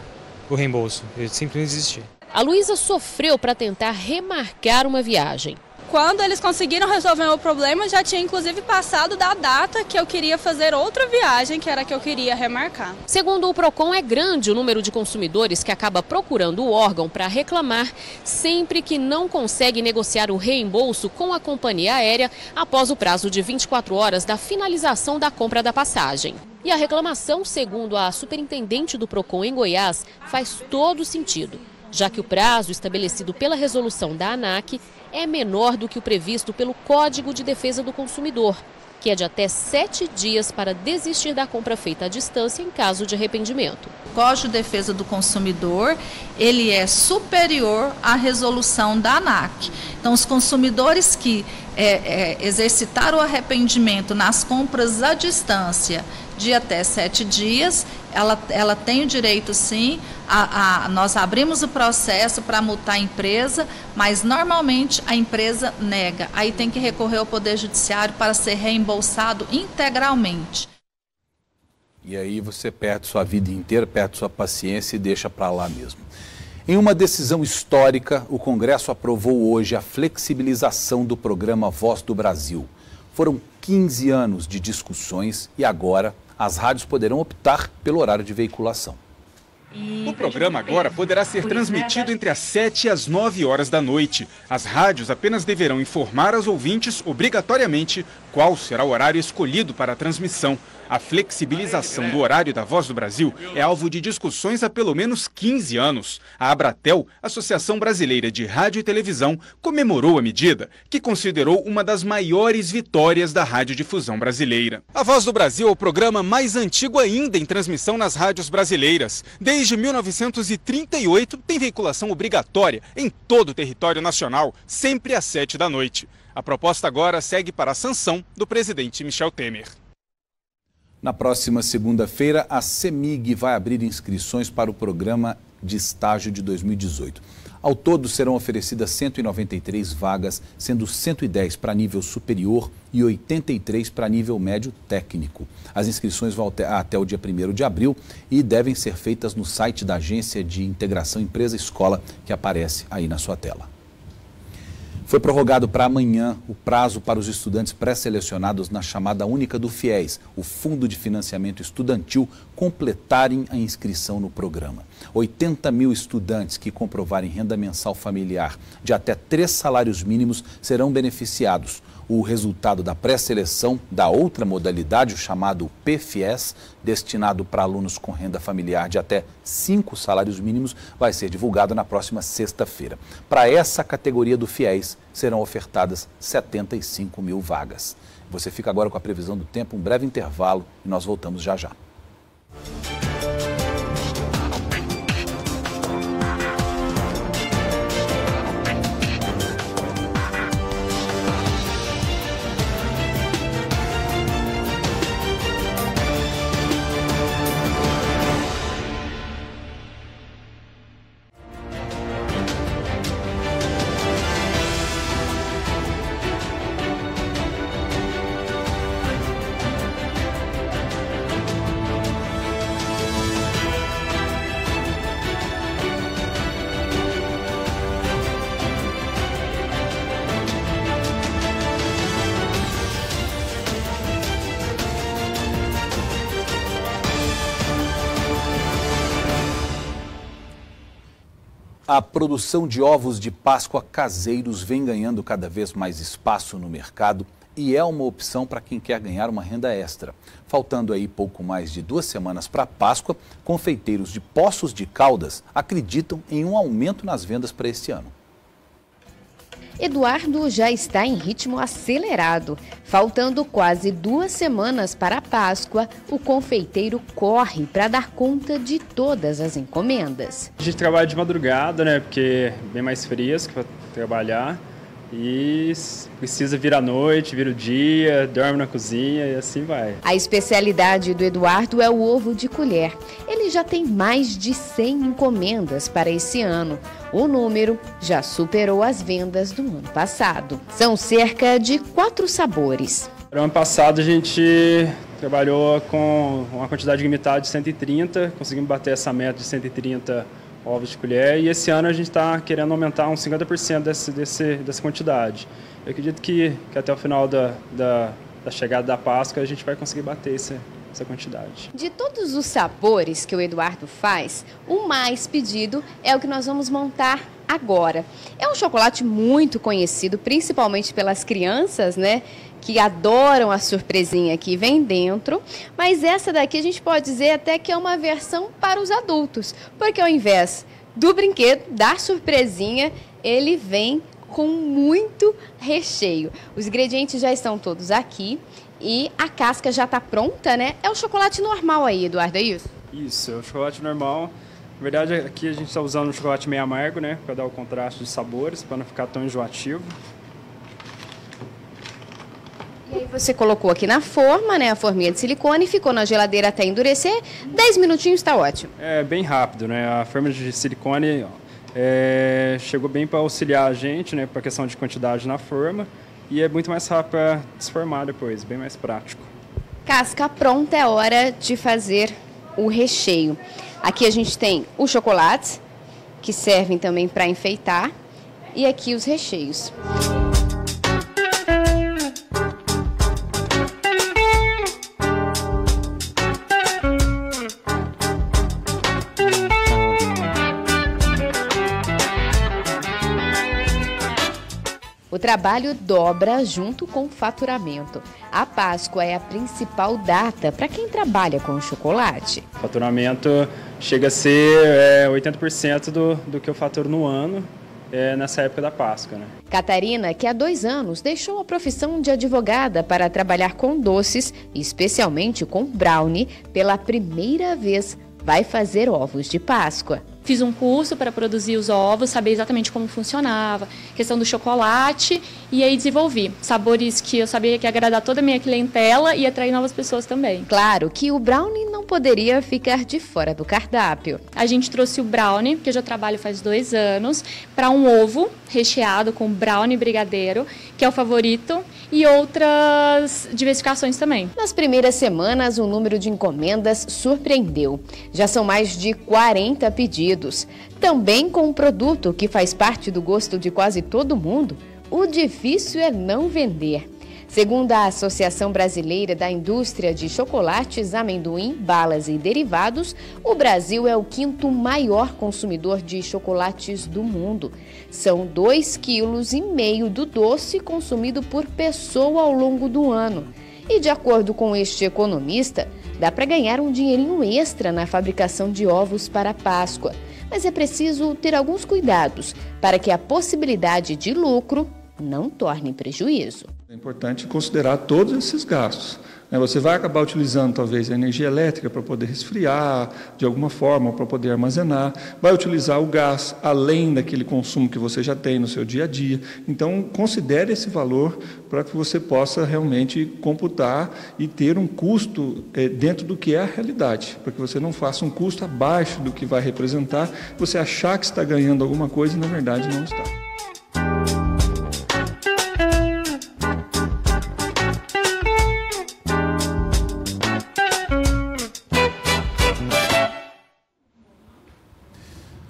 o reembolso. Eu simplesmente desisti. A Luísa sofreu para tentar remarcar uma viagem. Quando eles conseguiram resolver o problema, já tinha inclusive passado da data que eu queria fazer outra viagem, que era a que eu queria remarcar. Segundo o Procon, é grande o número de consumidores que acaba procurando o órgão para reclamar sempre que não consegue negociar o reembolso com a companhia aérea após o prazo de 24 horas da finalização da compra da passagem. E a reclamação, segundo a superintendente do Procon em Goiás, faz todo sentido, já que o prazo estabelecido pela resolução da ANAC é menor do que o previsto pelo Código de Defesa do Consumidor. que é de até 7 dias para desistir da compra feita à distância em caso de arrependimento. O Código de Defesa do Consumidor, ele é superior à resolução da ANAC. Então, os consumidores que exercitaram o arrependimento nas compras à distância de até 7 dias, ela tem o direito, sim, nós abrimos o processo para multar a empresa, mas normalmente a empresa nega. Aí tem que recorrer ao Poder Judiciário para ser reembolsado integralmente. E aí você perde sua vida inteira, perde sua paciência e deixa para lá mesmo. Em uma decisão histórica, o Congresso aprovou hoje a flexibilização do programa Voz do Brasil. Foram 15 anos de discussões e agora as rádios poderão optar pelo horário de veiculação. O programa agora poderá ser transmitido entre as 7 e as 9 horas da noite. As rádios apenas deverão informar aos ouvintes, obrigatoriamente, qual será o horário escolhido para a transmissão. A flexibilização do horário da Voz do Brasil é alvo de discussões há pelo menos 15 anos. A Abratel, Associação Brasileira de Rádio e Televisão, comemorou a medida, que considerou uma das maiores vitórias da radiodifusão brasileira. A Voz do Brasil é o programa mais antigo ainda em transmissão nas rádios brasileiras. Desde 1938, tem veiculação obrigatória em todo o território nacional, sempre às 7 da noite. A proposta agora segue para a sanção do presidente Michel Temer. Na próxima segunda-feira, a CEMIG vai abrir inscrições para o programa de estágio de 2018. Ao todo, serão oferecidas 193 vagas, sendo 110 para nível superior e 83 para nível médio técnico. As inscrições vão até o dia 1º de abril e devem ser feitas no site da Agência de Integração Empresa-Escola, que aparece aí na sua tela. Foi prorrogado para amanhã o prazo para os estudantes pré-selecionados na chamada única do FIES, o Fundo de Financiamento Estudantil, completarem a inscrição no programa. 80 mil estudantes que comprovarem renda mensal familiar de até 3 salários mínimos serão beneficiados. O resultado da pré-seleção da outra modalidade, o chamado PFIES, destinado para alunos com renda familiar de até 5 salários mínimos, vai ser divulgado na próxima sexta-feira. Para essa categoria do FIES, serão ofertadas 75 mil vagas. Você fica agora com a previsão do tempo, um breve intervalo e nós voltamos já já. A produção de ovos de Páscoa caseiros vem ganhando cada vez mais espaço no mercado e é uma opção para quem quer ganhar uma renda extra. Faltando aí pouco mais de 2 semanas para a Páscoa, confeiteiros de Poços de Caldas acreditam em um aumento nas vendas para este ano. Eduardo já está em ritmo acelerado. Faltando quase 2 semanas para a Páscoa, o confeiteiro corre para dar conta de todas as encomendas. A gente trabalha de madrugada, né? Porque é bem mais fresco para trabalhar. E precisa vir à noite, vir o dia, dorme na cozinha e assim vai. A especialidade do Eduardo é o ovo de colher. Ele já tem mais de 100 encomendas para esse ano. O número já superou as vendas do ano passado. São cerca de 4 sabores. No ano passado a gente trabalhou com uma quantidade limitada de 130, conseguimos bater essa meta de 130 ovos de colher, e esse ano a gente está querendo aumentar uns 50% dessa quantidade. Eu acredito que até o final da chegada da Páscoa a gente vai conseguir bater essa quantidade. De todos os sabores que o Eduardo faz, o mais pedido é o que nós vamos montar agora. É um chocolate muito conhecido, principalmente pelas crianças, né? Que adoram a surpresinha que vem dentro, mas essa daqui a gente pode dizer até que é uma versão para os adultos, porque ao invés do brinquedo, da surpresinha, ele vem com muito recheio. Os ingredientes já estão todos aqui E a casca já está pronta, né? É o chocolate normal aí, Eduardo, é isso? Isso, é o chocolate normal. Na verdade, aqui a gente está usando um chocolate meio amargo, né? Para dar o contraste de sabores, para não ficar tão enjoativo. E aí você colocou aqui na forma, né? A forminha de silicone, ficou na geladeira até endurecer. 10 minutinhos está ótimo. É bem rápido, né? A forma de silicone chegou bem para auxiliar a gente, né? Para a questão de quantidade na forma. E é muito mais rápido para desformar depois, bem mais prático. Casca pronta, é hora de fazer o recheio. Aqui a gente tem os chocolates, que servem também para enfeitar, e aqui os recheios. O trabalho dobra junto com o faturamento. A Páscoa é a principal data para quem trabalha com chocolate. O faturamento chega a ser 80% do que eu faturo no ano nessa época da Páscoa, né? Catarina, que há 2 anos deixou a profissão de advogada para trabalhar com doces, especialmente com brownie, pela primeira vez vai fazer ovos de Páscoa. Fiz um curso para produzir os ovos, saber exatamente como funcionava, questão do chocolate, e aí desenvolvi sabores que eu sabia que ia agradar toda a minha clientela e atrair novas pessoas também. Claro que o brownie não poderia ficar de fora do cardápio. A gente trouxe o brownie, que eu já trabalho faz 2 anos, para um ovo recheado com brownie brigadeiro, que é o favorito, e outras diversificações também. Nas primeiras semanas, o número de encomendas surpreendeu. Já são mais de 40 pedidos. Também com um produto que faz parte do gosto de quase todo mundo, o difícil é não vender. Segundo a Associação Brasileira da Indústria de Chocolates, Amendoim, Balas e Derivados, o Brasil é o 5º maior consumidor de chocolates do mundo. São 2,5 kg do doce consumido por pessoa ao longo do ano. E de acordo com este economista, dá para ganhar um dinheirinho extra na fabricação de ovos para a Páscoa. Mas é preciso ter alguns cuidados para que a possibilidade de lucro não torne prejuízo. É importante considerar todos esses gastos. Você vai acabar utilizando talvez a energia elétrica para poder resfriar de alguma forma, para poder armazenar, vai utilizar o gás além daquele consumo que você já tem no seu dia a dia. Então, considere esse valor para que você possa realmente computar e ter um custo dentro do que é a realidade, para que você não faça um custo abaixo do que vai representar, você achar que está ganhando alguma coisa e na verdade não está.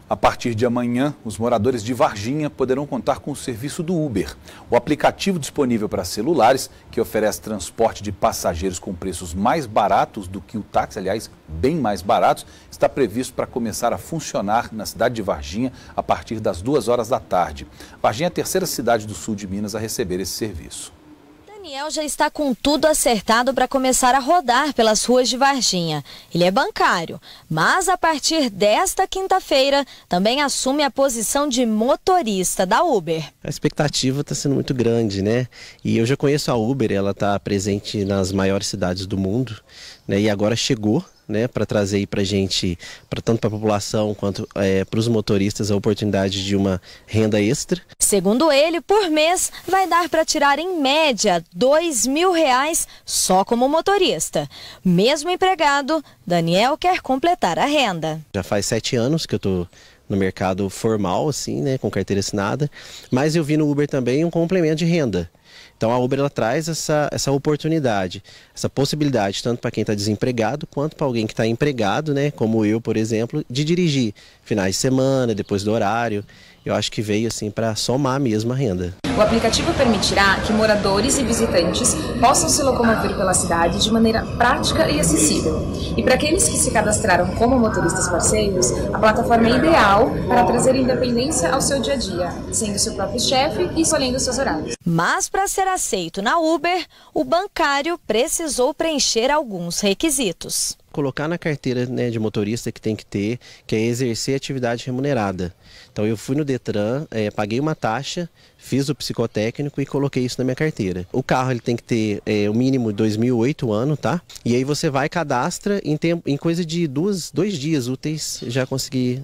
A partir de amanhã, os moradores de Varginha poderão contar com o serviço do Uber. O aplicativo disponível para celulares, que oferece transporte de passageiros com preços mais baratos do que o táxi, aliás, bem mais baratos, está previsto para começar a funcionar na cidade de Varginha a partir das 2 horas da tarde. Varginha é a 3ª cidade do sul de Minas a receber esse serviço. Daniel já está com tudo acertado para começar a rodar pelas ruas de Varginha. Ele é bancário, mas a partir desta quinta-feira também assume a posição de motorista da Uber. A expectativa está sendo muito grande, né? E eu já conheço a Uber, ela está presente nas maiores cidades do mundo, né? E agora chegou, né, para trazer aí para a gente, tanto para a população quanto para os motoristas, a oportunidade de uma renda extra. Segundo ele, por mês vai dar para tirar em média R$2.000 só como motorista. Mesmo empregado, Daniel quer completar a renda. Já faz 7 anos que eu estou no mercado formal, assim, né, com carteira assinada, mas eu vi no Uber também um complemento de renda. Então a Uber ela traz essa oportunidade, essa possibilidade, tanto para quem está desempregado, quanto para alguém que está empregado, né, como eu, por exemplo, de dirigir finais de semana, depois do horário. Eu acho que veio assim para somar mesmo a renda. O aplicativo permitirá que moradores e visitantes possam se locomover pela cidade de maneira prática e acessível. E para aqueles que se cadastraram como motoristas parceiros, a plataforma é ideal para trazer independência ao seu dia a dia, sendo seu próprio chefe e escolhendo seus horários. Mas para ser aceito na Uber, o bancário precisou preencher alguns requisitos. Colocar na carteira, né, de motorista que tem que ter, que é exercer atividade remunerada. Então eu fui no Detran, paguei uma taxa, fiz o psicotécnico e coloquei isso na minha carteira. O carro ele tem que ter o mínimo 2008 ano, tá? E aí você vai, cadastra, em coisa de dois dias úteis já conseguir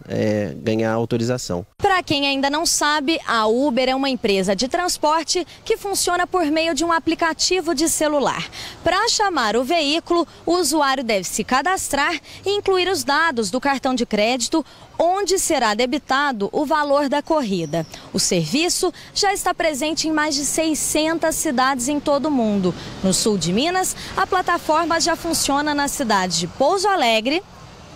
ganhar autorização. Para quem ainda não sabe, a Uber é uma empresa de transporte que funciona por meio de um aplicativo de celular. Para chamar o veículo, o usuário deve se cadastrar e incluir os dados do cartão de crédito, onde será debitado o valor da corrida. O serviço já está presente em mais de 600 cidades em todo o mundo. No sul de Minas, a plataforma já funciona nas cidades de Pouso Alegre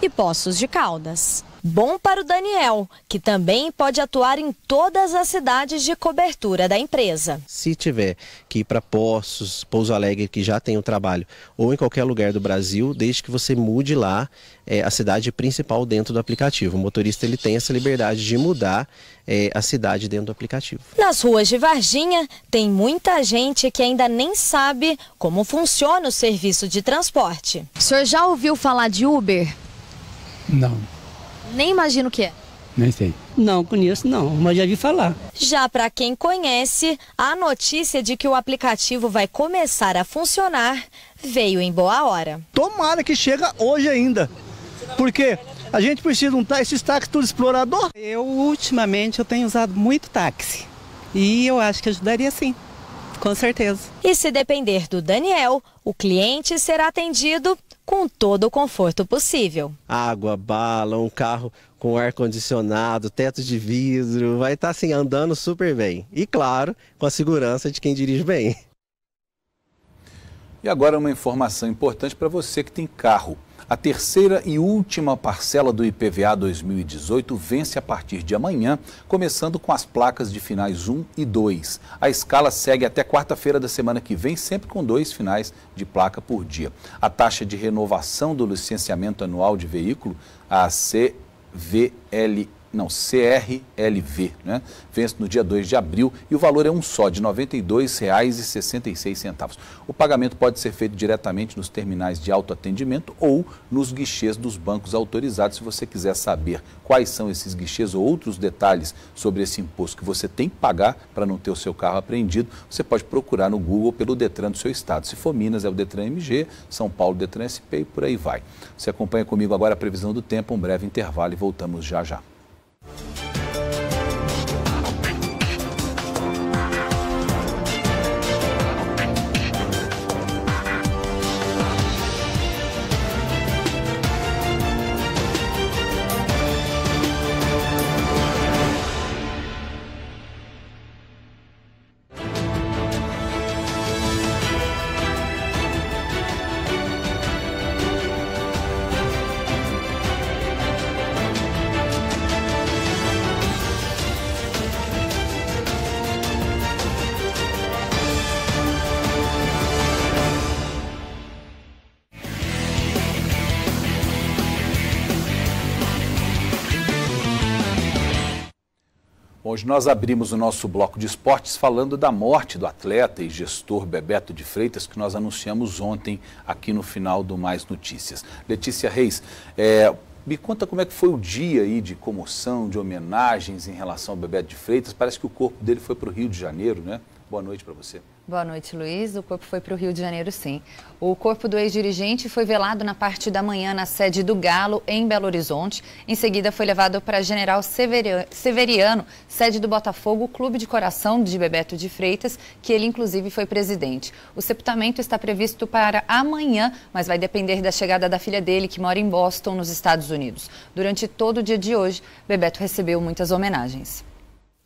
e Poços de Caldas. Bom para o Daniel, que também pode atuar em todas as cidades de cobertura da empresa. Se tiver que ir para Poços, Pouso Alegre, que já tem o trabalho, ou em qualquer lugar do Brasil, desde que você mude lá a cidade principal dentro do aplicativo. O motorista ele tem essa liberdade de mudar a cidade dentro do aplicativo. Nas ruas de Varginha, tem muita gente que ainda nem sabe como funciona o serviço de transporte. O senhor já ouviu falar de Uber? Não. Nem imagino o que é. Nem sei. Não conheço não, mas já vi falar. Já para quem conhece, a notícia de que o aplicativo vai começar a funcionar veio em boa hora. Tomara que chega hoje ainda, porque a gente precisa esses táxis tudo explorador. Ultimamente, eu tenho usado muito táxi e eu acho que ajudaria sim, com certeza. E se depender do Daniel, o cliente será atendido com todo o conforto possível. Água, bala, um carro com ar-condicionado, teto de vidro, vai estar assim andando super bem. E claro, com a segurança de quem dirige bem. E agora uma informação importante para você que tem carro. A terceira e última parcela do IPVA 2018 vence a partir de amanhã, começando com as placas de finais 1 e 2. A escala segue até quarta-feira da semana que vem, sempre com 2 finais de placa por dia. A taxa de renovação do licenciamento anual de veículo, a CRLV, né? Vence no dia 2 de abril e o valor é um só, de R$ 92,66. O pagamento pode ser feito diretamente nos terminais de autoatendimento ou nos guichês dos bancos autorizados. Se você quiser saber quais são esses guichês ou outros detalhes sobre esse imposto que você tem que pagar para não ter o seu carro apreendido, você pode procurar no Google pelo Detran do seu estado. Se for Minas, é o Detran MG, São Paulo, Detran SP e por aí vai. Você acompanha comigo agora a previsão do tempo, um breve intervalo e voltamos já já. Hoje nós abrimos o nosso bloco de esportes falando da morte do atleta e gestor Bebeto de Freitas, que nós anunciamos ontem aqui no final do Mais Notícias. Letícia Reis, me conta como é que foi o dia aí de comoção, de homenagens em relação ao Bebeto de Freitas. Parece que o corpo dele foi para o Rio de Janeiro, né? Boa noite para você. Boa noite, Luiz. O corpo foi para o Rio de Janeiro, sim. O corpo do ex-dirigente foi velado na parte da manhã na sede do Galo, em Belo Horizonte. Em seguida, foi levado para General Severiano, sede do Botafogo, clube de coração de Bebeto de Freitas, que ele, inclusive, foi presidente. O sepultamento está previsto para amanhã, mas vai depender da chegada da filha dele, que mora em Boston, nos Estados Unidos. Durante todo o dia de hoje, Bebeto recebeu muitas homenagens.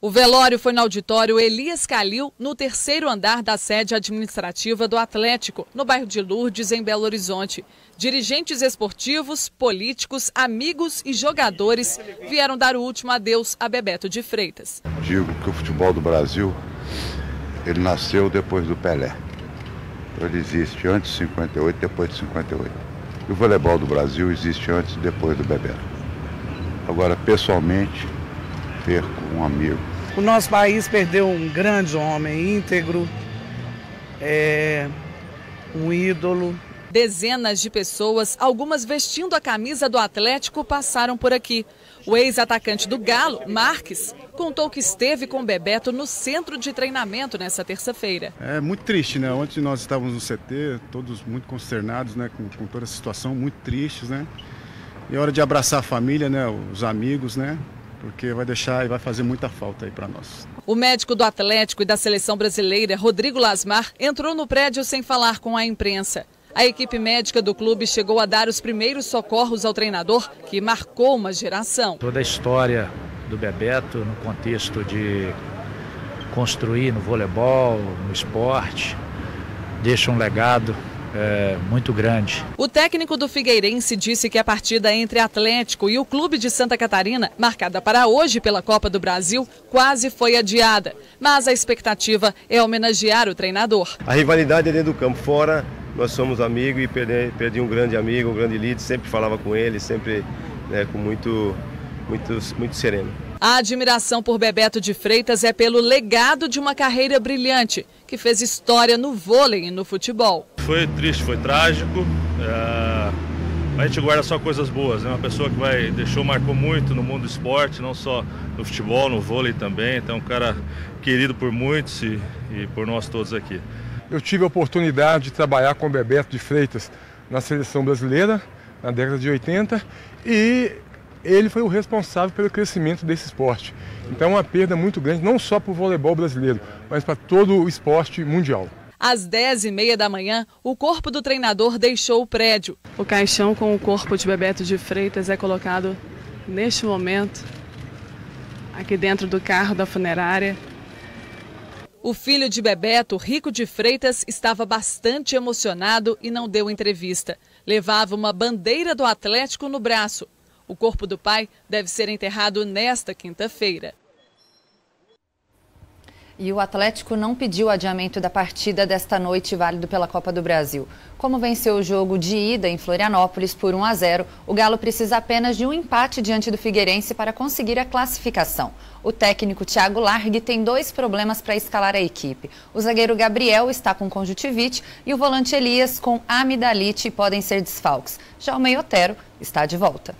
O velório foi no auditório Elias Calil, no 3º andar da sede administrativa do Atlético, no bairro de Lourdes, em Belo Horizonte. Dirigentes esportivos, políticos, amigos e jogadores vieram dar o último adeus a Bebeto de Freitas. Digo que o futebol do Brasil, ele nasceu depois do Pelé. Ele existe antes de 58, depois de 58. E o voleibol do Brasil existe antes e depois do Bebeto. Agora, pessoalmente, perco um amigo. O nosso país perdeu um grande homem, íntegro, um ídolo, Dezenas de pessoas, algumas vestindo a camisa do Atlético, passaram por aqui. O ex-atacante do Galo, Marques, contou que esteve com Bebeto no centro de treinamento nessa terça-feira. É muito triste, né? Ontem nós estávamos no CT, todos muito consternados, né? Com toda essa situação, muito tristes, né? E é hora de abraçar a família, né? Os amigos, né? Porque vai deixar e vai fazer muita falta aí para nós. O médico do Atlético e da seleção brasileira, Rodrigo Lasmar, entrou no prédio sem falar com a imprensa. A equipe médica do clube chegou a dar os primeiros socorros ao treinador, que marcou uma geração. Toda a história do Bebeto no contexto de construir no voleibol, no esporte, deixa um legado muito grande. O técnico do Figueirense disse que a partida entre Atlético e o Clube de Santa Catarina, marcada para hoje pela Copa do Brasil, quase foi adiada. Mas a expectativa é homenagear o treinador. A rivalidade é dentro do campo, fora nós somos amigos e perdi um grande amigo, um grande líder, sempre falava com ele, sempre com muito sereno. A admiração por Bebeto de Freitas é pelo legado de uma carreira brilhante, que fez história no vôlei e no futebol. Foi triste, foi trágico, mas a gente guarda só coisas boas, né? Uma pessoa que marcou muito no mundo do esporte, não só no futebol, no vôlei também, então um cara querido por muitos e por nós todos aqui. Eu tive a oportunidade de trabalhar com o Bebeto de Freitas na seleção brasileira, na década de 80, e ele foi o responsável pelo crescimento desse esporte. Então é uma perda muito grande, não só para o voleibol brasileiro, mas para todo o esporte mundial. Às 10h30 da manhã, o corpo do treinador deixou o prédio. O caixão com o corpo de Bebeto de Freitas é colocado neste momento, aqui dentro do carro da funerária. O filho de Bebeto, Rico de Freitas, estava bastante emocionado e não deu entrevista. Levava uma bandeira do Atlético no braço. O corpo do pai deve ser enterrado nesta quinta-feira. E o Atlético não pediu adiamento da partida desta noite, válido pela Copa do Brasil. Como venceu o jogo de ida em Florianópolis por 1-0, o Galo precisa apenas de um empate diante do Figueirense para conseguir a classificação. O técnico Thiago Largue tem 2 problemas para escalar a equipe. O zagueiro Gabriel está com conjuntivite e o volante Elias com amidalite podem ser desfalques. Já o meio Otero está de volta.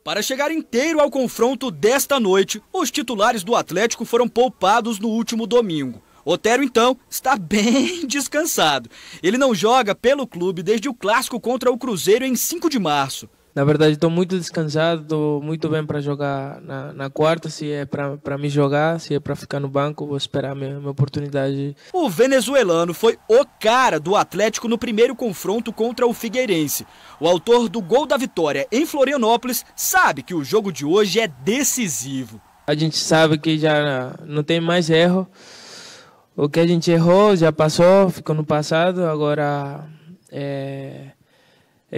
Para chegar inteiro ao confronto desta noite, os titulares do Atlético foram poupados no último domingo. Otero, então, está bem descansado. Ele não joga pelo clube desde o clássico contra o Cruzeiro em 5 de março. Na verdade, estou muito descansado, estou muito bem para jogar na quarta. Se é para me jogar, se é para ficar no banco, vou esperar a minha oportunidade. O venezuelano foi o cara do Atlético no primeiro confronto contra o Figueirense. O autor do gol da vitória em Florianópolis sabe que o jogo de hoje é decisivo. A gente sabe que já não tem mais erro. O que a gente errou já passou, ficou no passado, agora é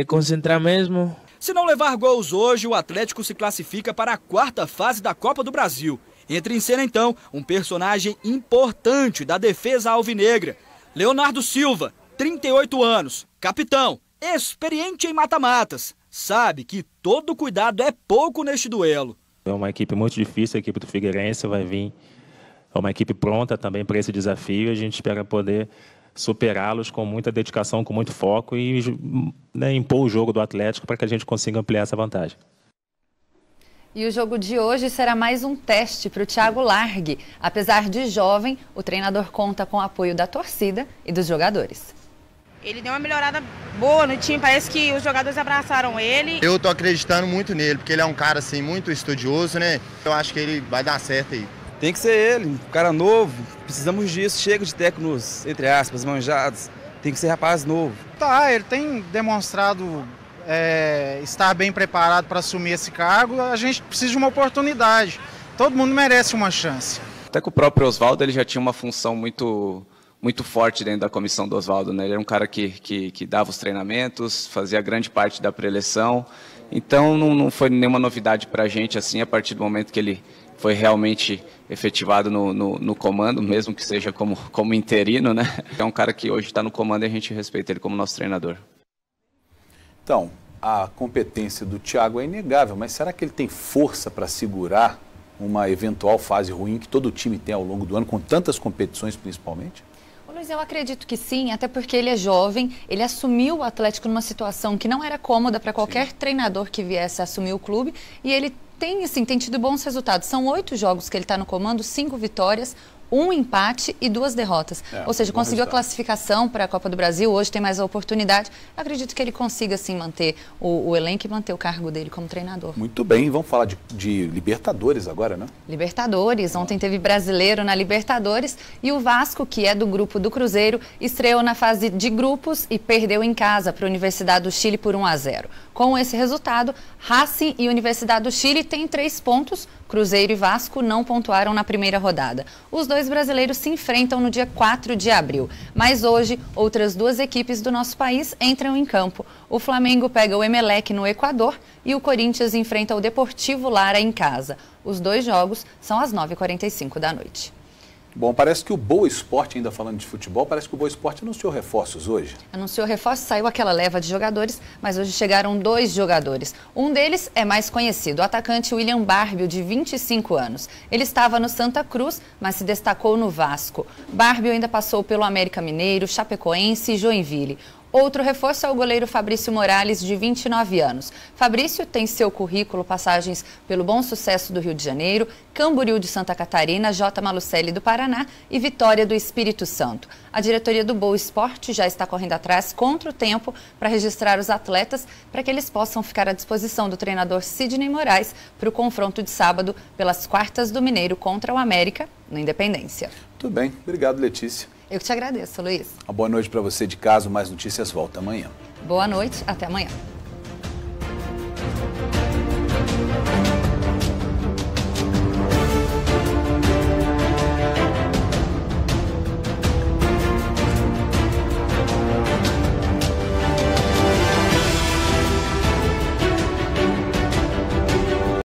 concentrar mesmo. Se não levar gols hoje, o Atlético se classifica para a 4ª fase da Copa do Brasil. Entra em cena, então, um personagem importante da defesa alvinegra. Leonardo Silva, 38 anos, capitão, experiente em mata-matas. Sabe que todo cuidado é pouco neste duelo. É uma equipe muito difícil, a equipe do Figueirense vai vir. É uma equipe pronta também para esse desafio e a gente espera poder superá-los com muita dedicação, com muito foco e impor o jogo do Atlético para que a gente consiga ampliar essa vantagem. E o jogo de hoje será mais um teste para o Thiago Largue. Apesar de jovem, o treinador conta com o apoio da torcida e dos jogadores. Ele deu uma melhorada boa no time, parece que os jogadores abraçaram ele. Eu tô acreditando muito nele, porque ele é um cara assim, muito estudioso, né? Eu acho que ele vai dar certo aí. Tem que ser ele, um cara novo, precisamos disso, chega de técnicos, entre aspas, manjados, tem que ser rapaz novo. Ele tem demonstrado estar bem preparado para assumir esse cargo, a gente precisa de uma oportunidade, todo mundo merece uma chance. Até que o próprio Oswaldo ele já tinha uma função muito forte dentro da comissão do Oswaldo, né? Ele era um cara que dava os treinamentos, fazia grande parte da pré-eleição, então não foi nenhuma novidade para a gente assim, a partir do momento que ele foi realmente efetivado no comando, mesmo que seja como interino, né? É um cara que hoje está no comando e a gente respeita ele como nosso treinador. Então, a competência do Thiago é inegável, mas será que ele tem força para segurar uma eventual fase ruim que todo time tem ao longo do ano, com tantas competições principalmente? Pois eu acredito que sim, até porque ele é jovem, ele assumiu o Atlético numa situação que não era cômoda para qualquer treinador que viesse a assumir o clube, e ele tem tido bons resultados. São 8 jogos que ele está no comando, 5 vitórias, 1 empate e 2 derrotas. Ou seja, conseguiu a classificação para a Copa do Brasil, hoje tem mais a oportunidade. Acredito que ele consiga, sim, manter o elenco e manter o cargo dele como treinador. Muito bem, vamos falar de Libertadores agora, né? Libertadores, ontem teve brasileiro na Libertadores e o Vasco, que é do grupo do Cruzeiro, estreou na fase de grupos e perdeu em casa para a Universidade do Chile por 1-0. Com esse resultado, Racing e Universidade do Chile têm 3 pontos, Cruzeiro e Vasco não pontuaram na primeira rodada. Os dois brasileiros se enfrentam no dia 4 de abril. Mas hoje, outras 2 equipes do nosso país entram em campo. O Flamengo pega o Emelec no Equador e o Corinthians enfrenta o Deportivo Lara em casa. Os 2 jogos são às 9h45 da noite. Bom, parece que o Boa Esporte, ainda falando de futebol, parece que o Boa Esporte anunciou reforços hoje. Anunciou reforços, saiu aquela leva de jogadores, mas hoje chegaram 2 jogadores. Um deles é mais conhecido, o atacante William Barbio, de 25 anos. Ele estava no Santa Cruz, mas se destacou no Vasco. Barbio ainda passou pelo América Mineiro, Chapecoense e Joinville. Outro reforço é o goleiro Fabrício Morales, de 29 anos. Fabrício tem seu currículo passagens pelo Bom Sucesso do Rio de Janeiro, Camboriú de Santa Catarina, J. Malucelli do Paraná e Vitória do Espírito Santo. A diretoria do Boa Esporte já está correndo atrás contra o tempo para registrar os atletas para que eles possam ficar à disposição do treinador Sidney Moraes para o confronto de sábado pelas quartas do Mineiro contra o América, no Independência. Tudo bem, obrigado, Letícia. Eu que te agradeço, Luiz. Uma boa noite para você de casa, Mais Notícias volta amanhã. Boa noite, até amanhã.